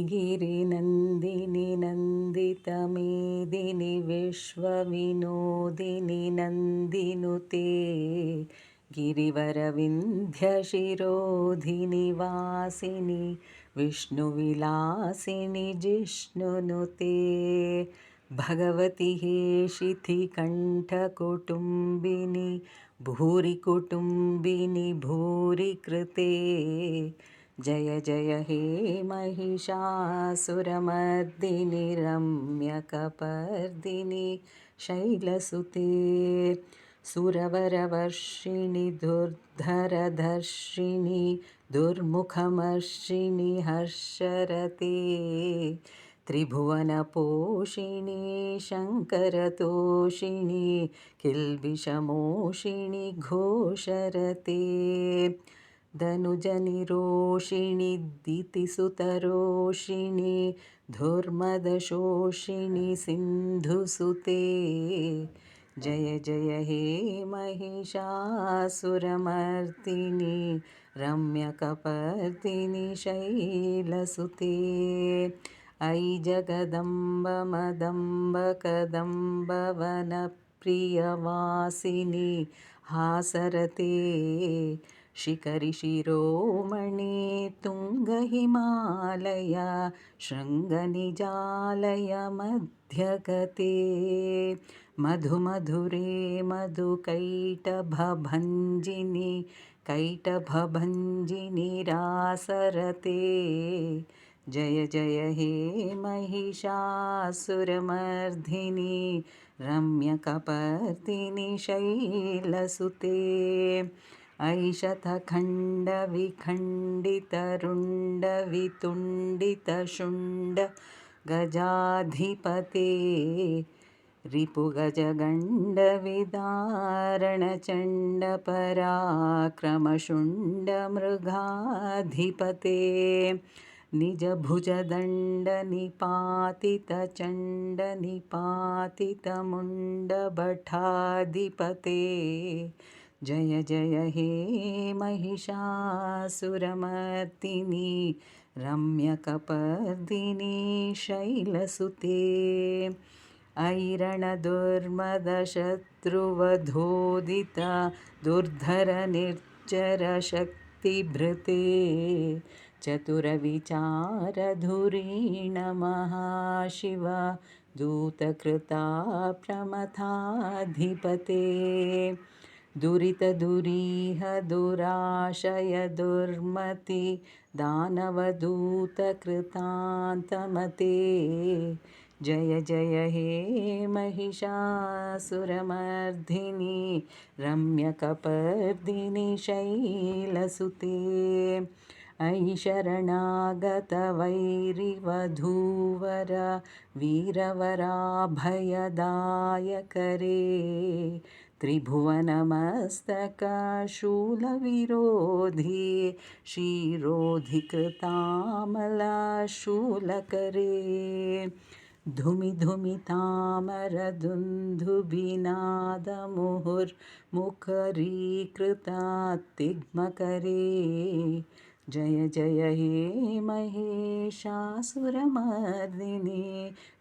गिरिनन्दिनि नन्दितमेदिनि विश्वविनोदिनि नन्दिनुते गिरिवरविन्ध्यशिरोधिनि वासिनि विष्णुविलासिनि जिष्णुनुते भगवति हेशितिकण्ठकुटुम्बिनि भूरि कुटुम्बिनि भूरि कृते जय जय हे महिषासुरमर्दिनि रम्यकपर्दिनि शैलसुते सुरवरवर्षिणि दुर्धरधर्षिणि दुर्मुखमर्षिणि हर्षरते त्रिभुवनपोषिणि शङ्करतोषिणि किल्बिषमोषिणि घोषरते धनुजनिरोषिणि दितिसुतरोषिणि धुर्मदशोषिणि सिन्धुसुते जय जय हे महिषासुरमर्दिनि रम्यकपर्दिनि शैलसुते अयि जगदम्ब मदम्ब कदम्ब वनप्रियवासिनि हासरते शिखरि शिरोमणि तुङ्गहिमालय शृङ्गनिजालय मध्यगते मधुमधुरे मधुकैटभभञ्जिनि कैटभभञ्जिनि रासरते जय जय हे महिषासुरमर्दिनि रम्यकपर्दिनि शैलसुते ऐशतखण्डविखण्डितरुण्डवितुण्डितशुण्ड गजाधिपते रिपुगजगण्डविदारणचण्डपराक्रमशुण्डमृगाधिपते निजभुजदण्डनिपातितचण्डनिपातितमुण्डभटाधिपते जय जय हे महिषासुरमर्दिनि रम्यकपर्दिनि शैलसुते ऐरणदुर्मदशत्रुवधोदित दुर्धरनिर्जरशक्तिभृते चतुरविचारधुरीण महाशिव दूतकृता प्रमथाधिपते दुरितदुरीह दुराशय दुर्मति दानवदूतकृतान्तमते जय जय हे महिषासुरमर्दिनि रम्यकपर्दिनि शैलसुते अयि शरणागतवैरिवधूवर वीरवराभयदायकरे त्रिभुवनमस्तकशूलविरोधि क्षीरोधिकृतामलशूलकरे धुमि धुमि तामरदुन्दुभिनादमुहुर्मुखरीकृतातिग्मकरे जय जय हे महिषासुरमर्दिनि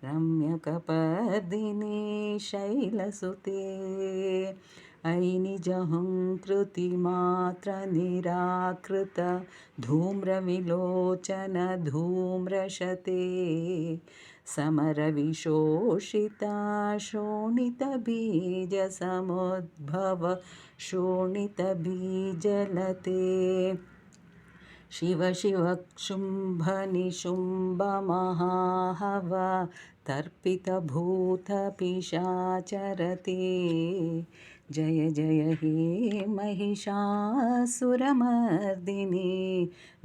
रम्यकपर्दिनि शैलसुते अयि निजहङ्कृतिमात्रनिराकृत धूम्रविलोचन धूम्रशते समरविशोषिता शोणितबीजसमुद्भव शोणितबीजलते शिव शिव शुम्भ निशुम्भ महाहव तर्पितभूतपिशाचरते जय जय हे महिषासुरमर्दिनि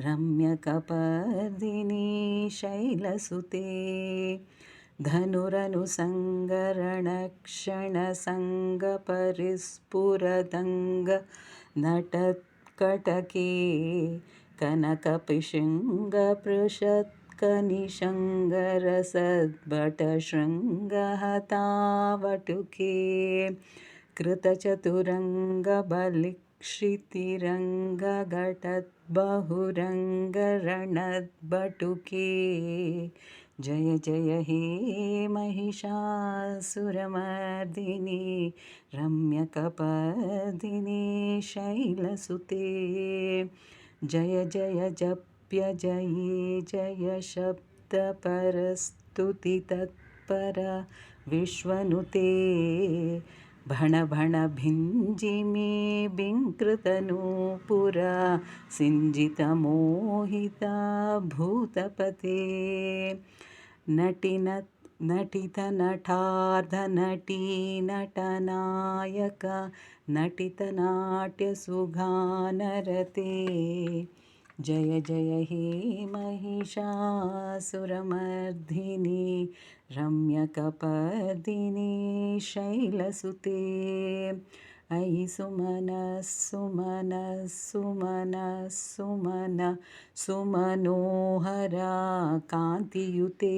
रम्यकपर्दिनि शैलसुते धनुरनुसङ्गरणक्षणसङ्गपरिस्फुरदङ्ग नटत्कटके कनकपिशृङ्गपृषत्कनिशङ्गरसद्भटशृङ्गहतावटुके कृतचतुरङ्गबलिक्षितिरङ्गघटत् बहुरङ्गरणद्बटुके जय जय हे महिषासुरमर्दिनि रम्यकपर्दिनि शैलसुते जय जय जप्यजये जय शब्दपरस्तुतितत्पर विश्वनुते भण भण भिञ्जिमे बिङ्कृतनूपुरा सिञ्जितमोहिता भूतपते नटितनटार्धनटी नटनायक नटितनाट्यसुगानरते जय जय हे महिषासुरमर्दिनि रम्यकपर्दिनि शैलसुते अयि सुमनः सुमनः सुमनः सुमन सुमनोहरा कान्तियुते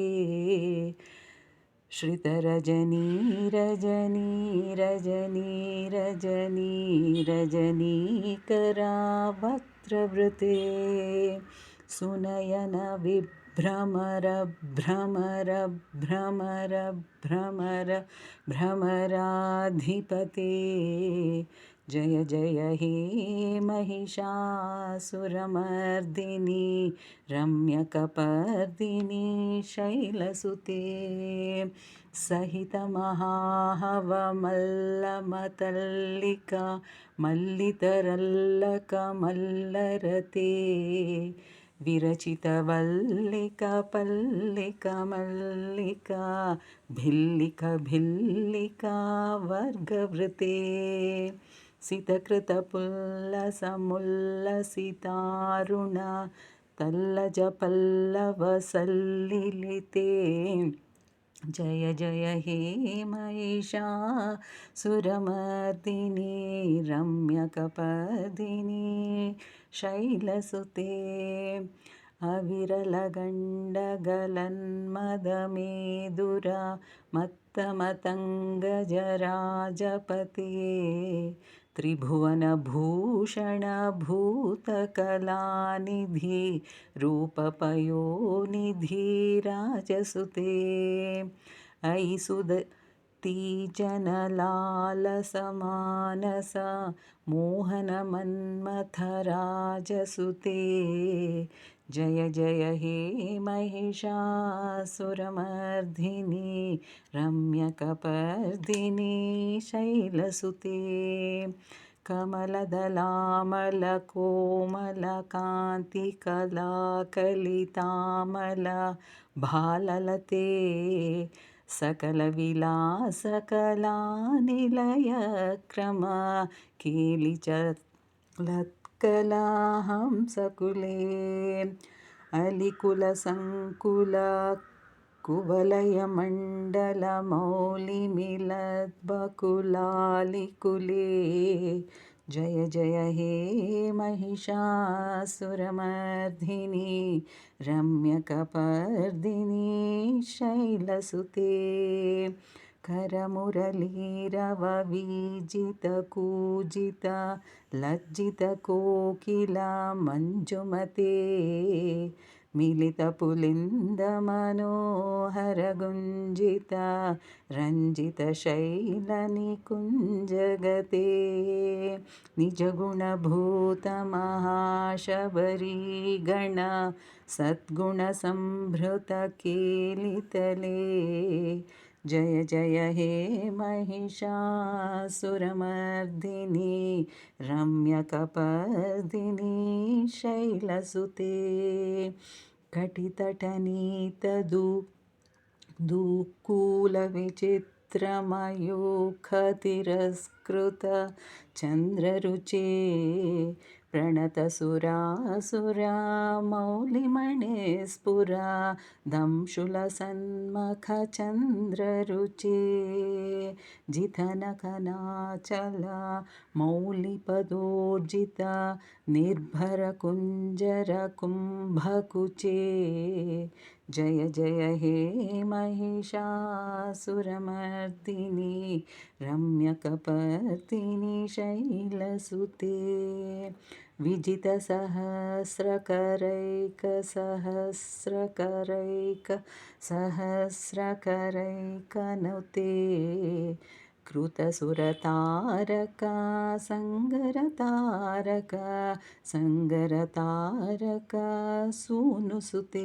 श्रितरजनी रजनी रजनी रजनी रजनीकरा वक्त्रवृते सुनयन विभ्रमर भ्रमर भ्रमर भ्रमर भ्रमराधिपते जय जय हे महिषासुरमर्दिनि रम्यकपर्दिनि शैलसुते सहितमहाहवमल्लमतल्लिका मल्लितरल्लकमल्लरते विरचितवल्लिका पल्लिका मल्लिका भिल्लिका भिल्लिका वर्गवृते सितकृतपुल्लसमुल्लसितारुण तल्लजपल्लवसल्लिलिते जय जय हे महिषासुरमर्दिनि रम्यकपर्दिनि शैलसुते अविरलगण्डगलन्मदमेदुरा मत्तमतङ्गजराजपते त्रिभुवनभूषणभूतकलानिधि रूपपयोनिधि राजसुते अयि सुदतीजनलालसमानस मोहनमन्मथराजसुते जय जय हे महिषासुरमर्दिनि रम्यकपर्दिनि शैलसुते कमलदलामलकोमलकान्तिकलाकलितामल भाललते सकलविलासकलानिलयक्रम केलिचलत्कला हंसकुले अलिकुलसङ्कुल कुवलयमण्डलमौलिमिलद्बकुलालिकुले जय जय हे महिषासुरमर्दिनि रम्यकपर्दिनि शैलसुते करमुरलीरववीजितकूजित लज्जितकोकिला मञ्जुमते मिलितपुलिन्दमनोहरगुञ्जित रञ्जितशैलनिकुञ्जगते निजगुणभूतमहाशबरीगण सद्गुणसंभृतकेलितले जय जय हे महिषासुरमर्दिनि रम्यकपर्दिनि शैलसुते कटितटनीतदुकूलविचित्रमयूखतिरस्कृत चन्द्ररुचे प्रणतसुरासुरा मौलिमणिस्फुरा दंशुलसन्मखचन्द्ररुचे जितनकनाचला मौलिपदोर्जिता निर्भरकुञ्जरकुम्भकुचे जय जय हे महिषासुरमर्दिनी रम्यकपर्दिनी शैलसुते विजितसहस्रकरैकसहस्रकरैकनुते कृतसुरतारका सङ्गरतारका सङ्गरतारका सूनुसुते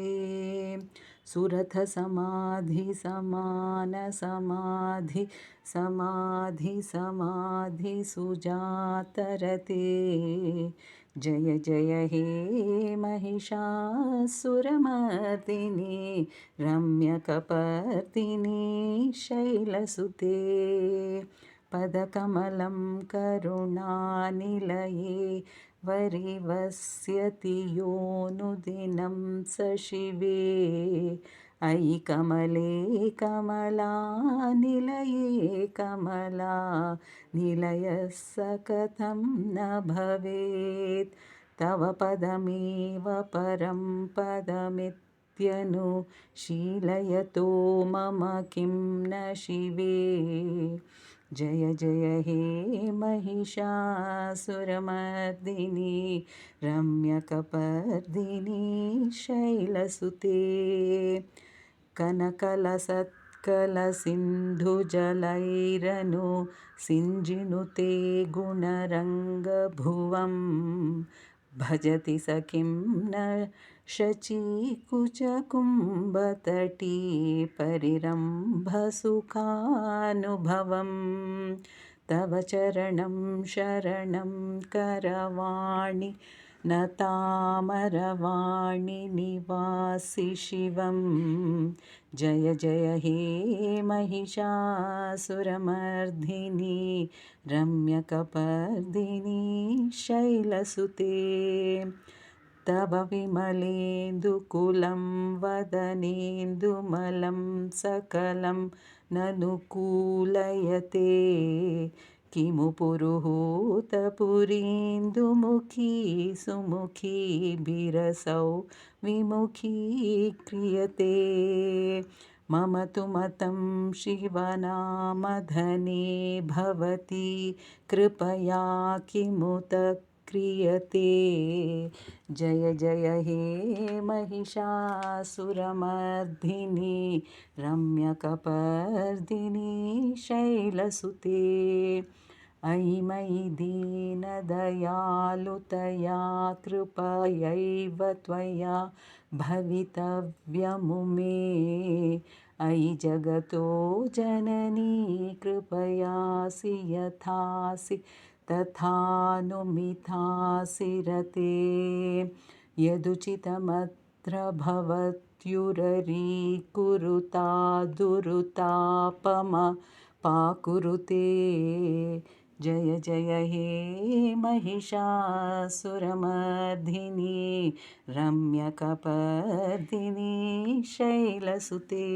सुरथसमाधि समान समाधि समाधि समाधि सुजातरते जय जय हे महिषासुरमर्दिनी रम्यकपर्दिनी शैलसुते पदकमलं करुणानिलये वरिवस्यति योऽनुदिनं स शिवे अयि कमले कमलानिलये कमला निलयः स कथं न भवेत् तव पदमेव परं पदमित्यनुशीलयतो मम किं न शिवे जय जय हे महिषासुरमर्दिनी रम्यकपर्दिनी शैलसुते कनकलसत्कलसिन्धुजलैरनु सिञ्जिनुते गुणरङ्गभुवं भजति सखिं न शचीकुचकुम्भतटी परिरम्भसुखानुभवं तव चरणं शरणं करवाणि न तामरवाणि निवासि शिवं जय जय हे महिषासुरमर्दिनी रम्यकपर्दिनी शैलसुते तव विमलेन्दुकुलं वदनेन्दुमलं सकलं ननुकूलयते किमु पुरुहूतपुरीन्दुमुखी सुमुखी बिरसौ विमुखी क्रियते मम तु मतं शिवनामधने भवति कृपया किमुत क्रियते जय जय हे महिषासुरमर्दिनी रम्यकपर्दिनी शैलसुते अयि मयि दीनदयालुतया कृपयैव त्वया भवितव्यमुमे अयि जगतो जननी कृपयासि यथासि तथानुमिथासि रते यदुचितमत्र भवत्युररीकुरुता दुरुतापम पाकुरुते जय जय हे महिषासुरमर्दिनी रम्यकपर्दिनी शैलसुते।